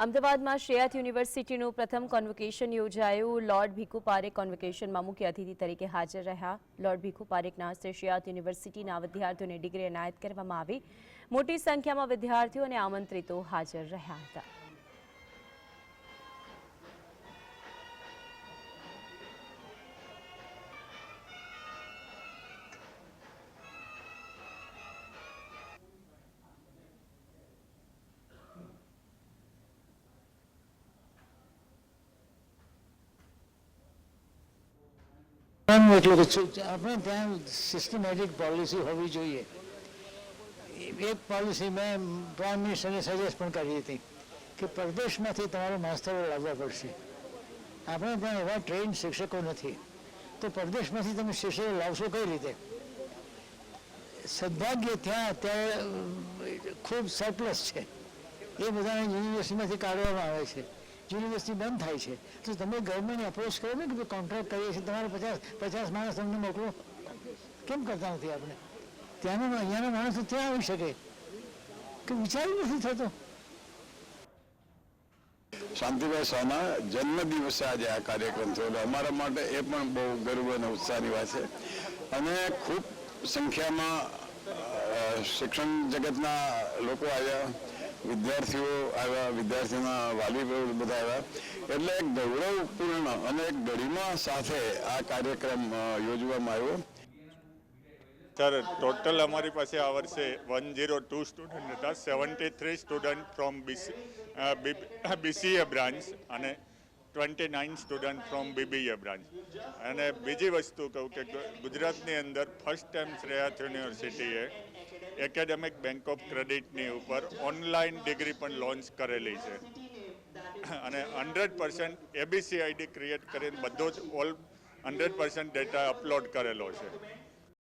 અમદાવાદમાં શ્રેયાત યુનિવર્સિટીનું પ્રથમ કોન્વોકેશન યોજાયું। લોર્ડ ભીખુ પારેખ કોન્વોકેશનમાં મુખ્ય અતિથિ તરીકે હાજર રહ્યા। લોર્ડ ભીખુ પારેખના હસ્તે શ્રેયાત યુનિવર્સિટીના વિદ્યાર્થીઓને ડિગ્રી એનાયત કરવામાં આવી। મોટી સંખ્યામાં વિદ્યાર્થીઓ અને આમંત્રિતો હાજર રહ્યા હતા। આપણે ત્યાં સિસ્ટમેટિક પોલિસી હોવી જોઈએ। એક પોલિસી મેં પ્રાઇમ મિનિસ્ટરને સજેસ્ટ પણ કરી હતી કે પરદેશમાંથી તમારે માસ્તરો લાવવા પડશે। આપણે ત્યાં એવા ટ્રેન્ડ શિક્ષકો નથી, તો પરદેશમાંથી તમે શિક્ષકો લાવશો કઈ રીતે? સદભાગ્ય ત્યાં અત્યારે ખૂબ સરપ્લસ છે, એ બધાને યુનિવર્સિટીમાંથી કાઢવામાં આવે છે। યુનિવર્સિટી બંધ થાય છે તો તમે ગવર્મેન્ટને અપ્રોચ કરો ને કે કોન્ટ્રાક્ટ કરીએ છીએ, તમારે 50 માણસ તમને મોકલો, કેમ કરતા નથી આપણે? ત્યાંનો અહીંયાનો માણસ તો ત્યાં આવી શકે કે વિચાર નથી થતો। શાંતિભાઈ શાહના જન્મદિવસે આજે આ કાર્યક્રમ થયો, અમારા માટે એ પણ બહુ ગર્વ અને ઉત્સાહની વાત છે અને ખૂબ સંખ્યામાં શિક્ષણ જગતના લોકો આવ્યા, વિદ્યાર્થીઓ આવ્યા, વિદ્યાર્થીઓના વાલી બધા આવ્યા, એટલે એક ગૌરવપૂર્ણ અને એક ગરિમા સાથે આ કાર્યક્રમ યોજવામાં આવ્યો। સર, ટોટલ અમારી પાસે આ વર્ષે 102 સ્ટુડન્ટ હતા। 73 સ્ટુડન્ટ ફ્રોમ BCA બ્રાન્ચ અને 29 સ્ટુડન્ટ ફ્રોમ BBA બ્રાન્ચ। અને બીજી વસ્તુ કહું કે ગુજરાતની અંદર ફર્સ્ટ ટાઈમ શ્રેયાત યુનિવર્સિટીએ એકેડેમિક બેંક ઓફ ક્રેડિટની ઉપર ઓનલાઈન ડિગ્રી પણ લોન્ચ કરેલી છે અને 100% ABCID ક્રિએટ કરીને બધો જ 100% ડેટા અપલોડ કરેલો છે।